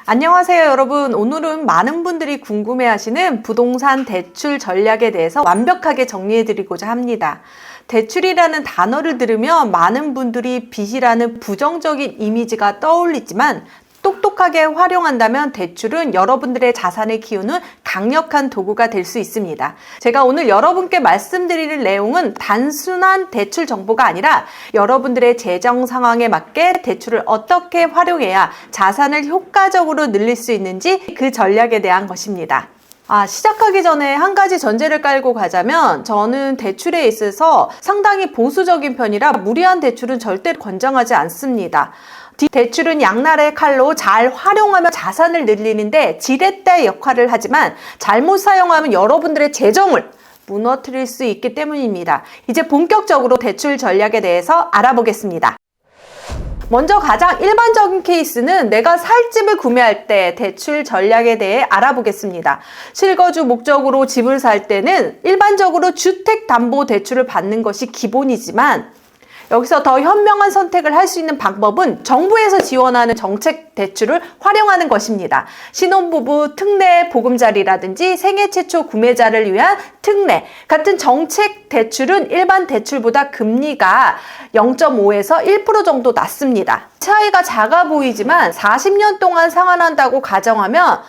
안녕하세요 여러분. 오늘은 많은 분들이 궁금해하시는 부동산 대출 전략에 대해서 완벽하게 정리해드리고자 합니다. 대출이라는 단어를 들으면 많은 분들이 빚이라는 부정적인 이미지가 떠올리지만 똑똑하게 활용한다면 대출은 여러분들의 자산을 키우는 강력한 도구가 될 수 있습니다. 제가 오늘 여러분께 말씀드리는 내용은 단순한 대출 정보가 아니라 여러분들의 재정 상황에 맞게 대출을 어떻게 활용해야 자산을 효과적으로 늘릴 수 있는지 그 전략에 대한 것입니다. 시작하기 전에 한 가지 전제를 깔고 가자면 저는 대출에 있어서 상당히 보수적인 편이라 무리한 대출은 절대 권장하지 않습니다. 대출은 양날의 칼로 잘 활용하면 자산을 늘리는데 지렛대 역할을 하지만 잘못 사용하면 여러분들의 재정을 무너뜨릴 수 있기 때문입니다. 이제 본격적으로 대출 전략에 대해서 알아보겠습니다. 먼저 가장 일반적인 케이스는 내가 살 집을 구매할 때 대출 전략에 대해 알아보겠습니다. 실거주 목적으로 집을 살 때는 일반적으로 주택담보대출을 받는 것이 기본이지만 여기서 더 현명한 선택을 할 수 있는 방법은 정부에서 지원하는 정책 대출을 활용하는 것입니다. 신혼부부 특례 보금자리라든지 생애 최초 구매자를 위한 특례 같은 정책 대출은 일반 대출보다 금리가 0.5에서 1% 정도 낮습니다. 차이가 작아 보이지만 40년 동안 상환한다고 가정하면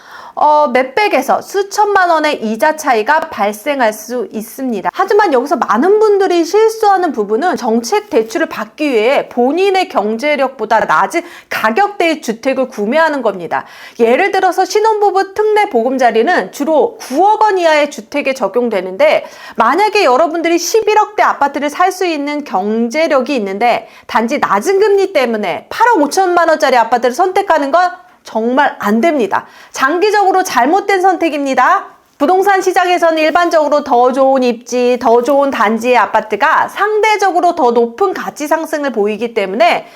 몇백에서 수천만 원의 이자 차이가 발생할 수 있습니다. 하지만 여기서 많은 분들이 실수하는 부분은 정책 대출을 받기 위해 본인의 경제력보다 낮은 가격대의 주택을 구매하는 겁니다. 예를 들어서 신혼부부 특례 보금자리는 주로 9억 원 이하의 주택에 적용되는데 만약에 여러분들이 11억대 아파트를 살 수 있는 경제력이 있는데 단지 낮은 금리 때문에 8억 5천만 원짜리 아파트를 선택하는 건 정말 안 됩니다. 장기적으로 잘못된 선택입니다. 부동산 시장에서는 일반적으로 더 좋은 입지, 더 좋은 단지의 아파트가 상대적으로 더 높은 가치 상승을 보이기 때문에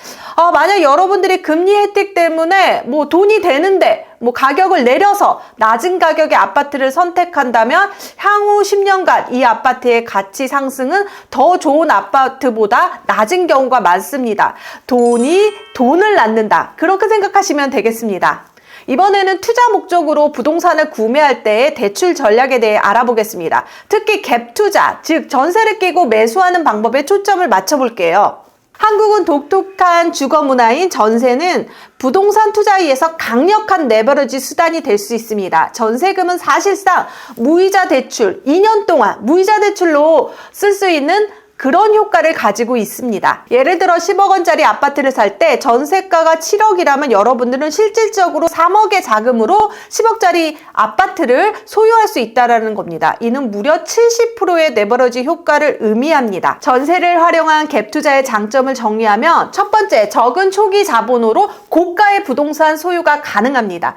만약 여러분들이 금리 혜택 때문에 돈이 되는데 가격을 내려서 낮은 가격의 아파트를 선택한다면 향후 10년간 이 아파트의 가치 상승은 더 좋은 아파트보다 낮은 경우가 많습니다. 돈이 돈을 낳는다. 그렇게 생각하시면 되겠습니다. 이번에는 투자 목적으로 부동산을 구매할 때의 대출 전략에 대해 알아보겠습니다. 특히 갭 투자, 즉 전세를 끼고 매수하는 방법에 초점을 맞춰볼게요. 한국은 독특한 주거 문화인 전세는 부동산 투자에서 강력한 레버리지 수단이 될 수 있습니다. 전세금은 사실상 무이자 대출, 2년 동안 무이자 대출로 쓸 수 있는 그런 효과를 가지고 있습니다. 예를 들어 10억 원짜리 아파트를 살 때 전세가가 7억이라면 여러분들은 실질적으로 3억의 자금으로 10억짜리 아파트를 소유할 수 있다는 겁니다. 이는 무려 70%의 레버리지 효과를 의미합니다. 전세를 활용한 갭 투자의 장점을 정리하면 첫 번째, 적은 초기 자본으로 고가의 부동산 소유가 가능합니다.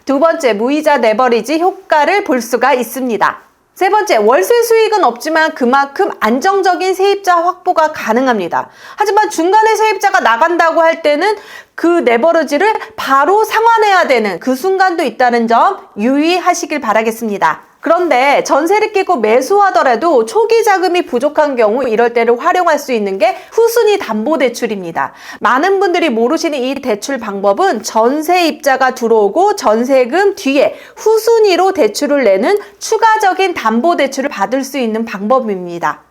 두 번째, 무이자 레버리지 효과를 볼 수가 있습니다. 세 번째, 월세 수익은 없지만 그만큼 안정적인 세입자 확보가 가능합니다. 하지만 중간에 세입자가 나간다고 할 때는 그 레버리지를 바로 상환해야 되는 그 순간도 있다는 점 유의하시길 바라겠습니다. 그런데 전세를 끼고 매수하더라도 초기 자금이 부족한 경우 이럴 때를 활용할 수 있는 게 후순위 담보대출입니다. 많은 분들이 모르시는 이 대출 방법은 전세입자가 들어오고 전세금 뒤에 후순위로 대출을 내는 추가적인 담보대출을 받을 수 있는 방법입니다.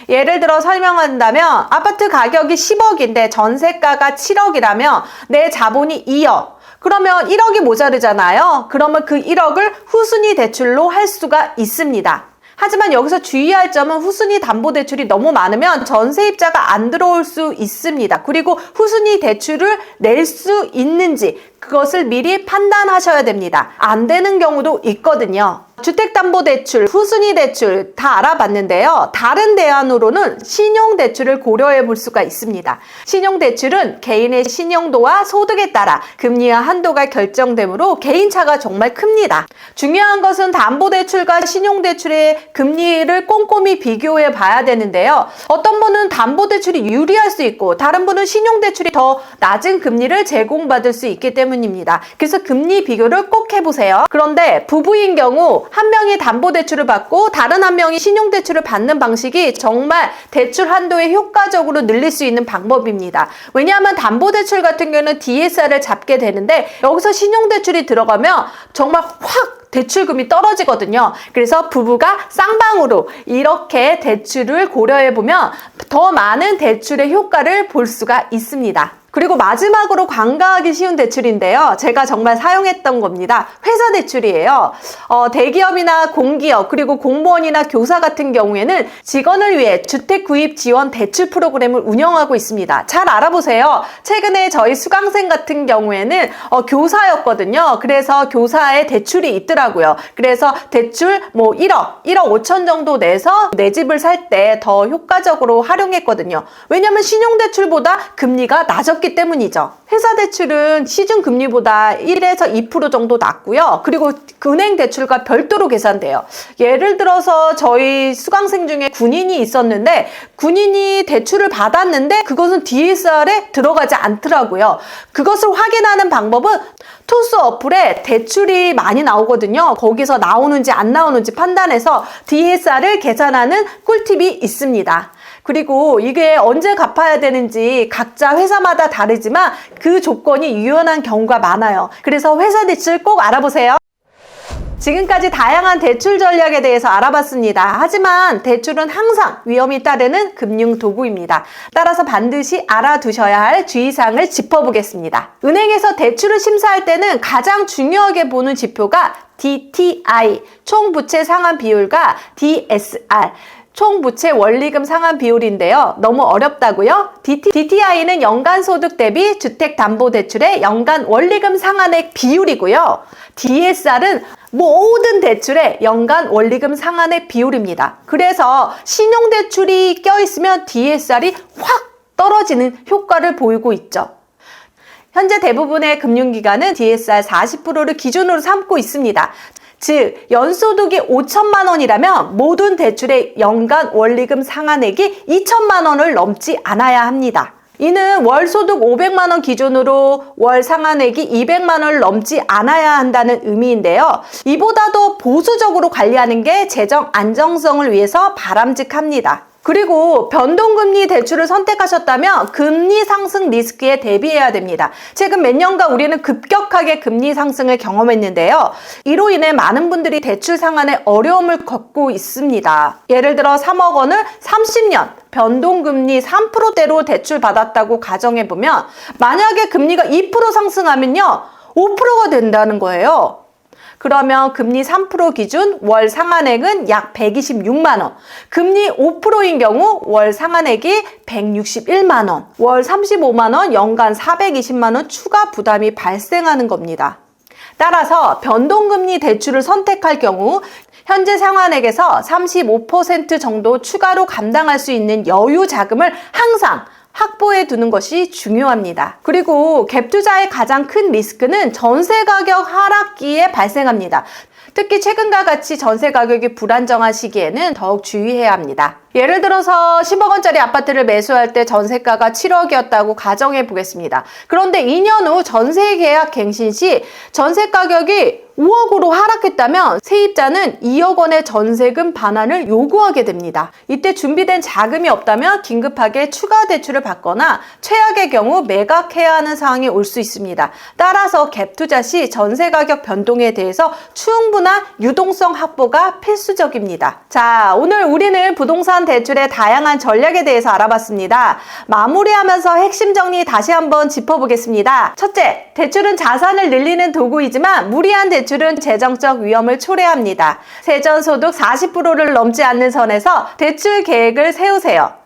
예를 들어 설명한다면 아파트 가격이 10억인데 전세가가 7억이라면 내 자본이 2억. 그러면 1억이 모자르잖아요. 그러면 그 1억을 후순위 대출로 할 수가 있습니다. 하지만 여기서 주의할 점은 후순위 담보대출이 너무 많으면 전세입자가 안 들어올 수 있습니다. 그리고 후순위 대출을 낼 수 있는지 그것을 미리 판단하셔야 됩니다. 안 되는 경우도 있거든요. 주택담보대출, 후순위 대출 다 알아봤는데요. 다른 대안으로는 신용대출을 고려해 볼 수가 있습니다. 신용대출은 개인의 신용도와 소득에 따라 금리와 한도가 결정되므로 개인차가 정말 큽니다. 중요한 것은 담보대출과 신용대출의 금리를 꼼꼼히 비교해 봐야 되는데요. 어떤 분은 담보대출이 유리할 수 있고 다른 분은 신용대출이 더 낮은 금리를 제공받을 수 있기 때문입니다. 그래서 금리 비교를 꼭 해보세요. 그런데 부부인 경우 한 명이 담보대출을 받고 다른 한 명이 신용대출을 받는 방식이 정말 대출 한도에 효과적으로 늘릴 수 있는 방법입니다. 왜냐하면 담보대출 같은 경우는 DSR을 잡게 되는데 여기서 신용대출이 들어가면 정말 확 대출금이 떨어지거든요. 그래서 부부가 쌍방으로 이렇게 대출을 고려해보면 더 많은 대출의 효과를 볼 수가 있습니다. 그리고 마지막으로 관가하기 쉬운 대출인데요. 제가 정말 사용했던 겁니다. 회사 대출이에요. 대기업이나 공기업 그리고 공무원이나 교사 같은 경우에는 직원을 위해 주택 구입 지원 대출 프로그램을 운영하고 있습니다. 잘 알아보세요. 최근에 저희 수강생 같은 경우에는 교사였거든요. 그래서 교사에 대출이 있더라고요. 그래서 대출 1억 5천 정도 내서 내 집을 살 때 더 효과적으로 활용했거든요. 왜냐하면 신용대출보다 금리가 낮았기 때문이죠. 회사 대출은 시중 금리보다 1에서 2% 정도 낮고요. 그리고 은행 대출과 별도로 계산돼요. 예를 들어서 저희 수강생 중에 군인이 있었는데 군인이 대출을 받았는데 그것은 DSR에 들어가지 않더라고요. 그것을 확인하는 방법은 토스 어플에 대출이 많이 나오거든요. 거기서 나오는지 안 나오는지 판단해서 DSR을 계산하는 꿀팁이 있습니다. 그리고 이게 언제 갚아야 되는지 각자 회사마다 다르지만 그 조건이 유연한 경우가 많아요. 그래서 회사 대출 꼭 알아보세요. 지금까지 다양한 대출 전략에 대해서 알아봤습니다. 하지만 대출은 항상 위험이 따르는 금융 도구입니다. 따라서 반드시 알아두셔야 할 주의사항을 짚어보겠습니다. 은행에서 대출을 심사할 때는 가장 중요하게 보는 지표가 DTI, 총부채 상환 비율과 DSR, 총부채 원리금 상환 비율인데요. 너무 어렵다고요? DTI는 연간소득 대비 주택담보대출의 연간 원리금 상환액 비율이고요. DSR은 모든 대출의 연간 원리금 상환액 비율입니다. 그래서 신용대출이 껴있으면 DSR이 확 떨어지는 효과를 보이고 있죠. 현재 대부분의 금융기관은 DSR 40%를 기준으로 삼고 있습니다. 즉 연소득이 5천만 원이라면 모든 대출의 연간 원리금 상환액이 2천만 원을 넘지 않아야 합니다. 이는 월 소득 500만 원 기준으로 월 상환액이 200만 원을 넘지 않아야 한다는 의미인데요. 이보다도 보수적으로 관리하는 게 재정 안정성을 위해서 바람직합니다. 그리고 변동금리 대출을 선택하셨다면 금리 상승 리스크에 대비해야 됩니다. 최근 몇 년간 우리는 급격하게 금리 상승을 경험했는데요. 이로 인해 많은 분들이 대출 상환에 어려움을 겪고 있습니다. 예를 들어 3억 원을 30년 변동금리 3%대로 대출 받았다고 가정해보면 만약에 금리가 2% 상승하면요 5%가 된다는 거예요. 그러면 금리 3% 기준 월 상환액은 약 126만 원, 금리 5%인 경우 월 상환액이 161만 원, 월 35만 원, 연간 420만 원 추가 부담이 발생하는 겁니다. 따라서 변동금리 대출을 선택할 경우 현재 상환액에서 35% 정도 추가로 감당할 수 있는 여유 자금을 항상 확보해 두는 것이 중요합니다. 그리고 갭 투자의 가장 큰 리스크는 전세 가격 하락기에 발생합니다. 특히 최근과 같이 전세 가격이 불안정한 시기에는 더욱 주의해야 합니다. 예를 들어서 10억 원짜리 아파트를 매수할 때 전세가가 7억이었다고 가정해 보겠습니다. 그런데 2년 후 전세 계약 갱신 시 전세 가격이 5억으로 하락했다면 세입자는 2억 원의 전세금 반환을 요구하게 됩니다. 이때 준비된 자금이 없다면 긴급하게 추가 대출을 받거나 최악의 경우 매각해야 하는 상황이 올 수 있습니다. 따라서 갭 투자 시 전세 가격 변동에 대해서 충분한 유동성 확보가 필수적입니다. 자, 오늘 우리는 부동산 대출의 다양한 전략에 대해서 알아봤습니다. 마무리하면서 핵심 정리 다시 한번 짚어보겠습니다. 첫째, 대출은 자산을 늘리는 도구이지만 무리한 대출은 재정적 위험을 초래합니다. 세전소득 40%를 넘지 않는 선에서 대출 계획을 세우세요.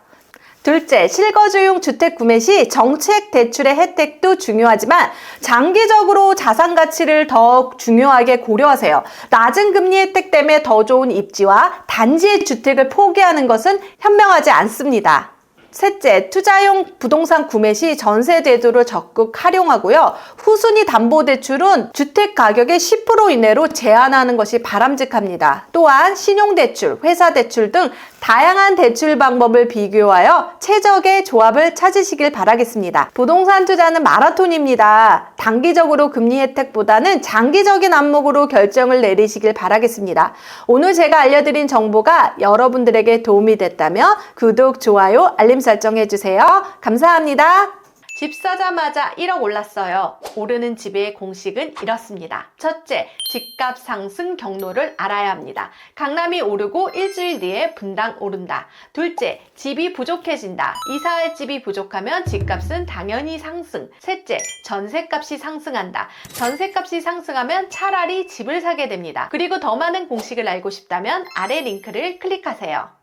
둘째, 실거주용 주택 구매 시 정책 대출의 혜택도 중요하지만 장기적으로 자산 가치를 더 중요하게 고려하세요. 낮은 금리 혜택 때문에 더 좋은 입지와 단지의 주택을 포기하는 것은 현명하지 않습니다. 셋째, 투자용 부동산 구매 시 전세제도를 적극 활용하고요. 후순위 담보대출은 주택 가격의 10% 이내로 제한하는 것이 바람직합니다. 또한 신용대출, 회사대출 등 다양한 대출 방법을 비교하여 최적의 조합을 찾으시길 바라겠습니다. 부동산 투자는 마라톤입니다. 단기적으로 금리 혜택보다는 장기적인 안목으로 결정을 내리시길 바라겠습니다. 오늘 제가 알려드린 정보가 여러분들에게 도움이 됐다면 구독, 좋아요, 알림 설정 해주세요. 감사합니다. 집 사자마자 1억 올랐어요. 오르는 집의 공식은 이렇습니다. 첫째, 집값 상승 경로를 알아야 합니다. 강남이 오르고 일주일 뒤에 분당 오른다. 둘째, 집이 부족해진다. 이사할 집이 부족하면 집값은 당연히 상승. 셋째, 전세값이 상승한다. 전세값이 상승하면 차라리 집을 사게 됩니다. 그리고 더 많은 공식을 알고 싶다면 아래 링크를 클릭하세요.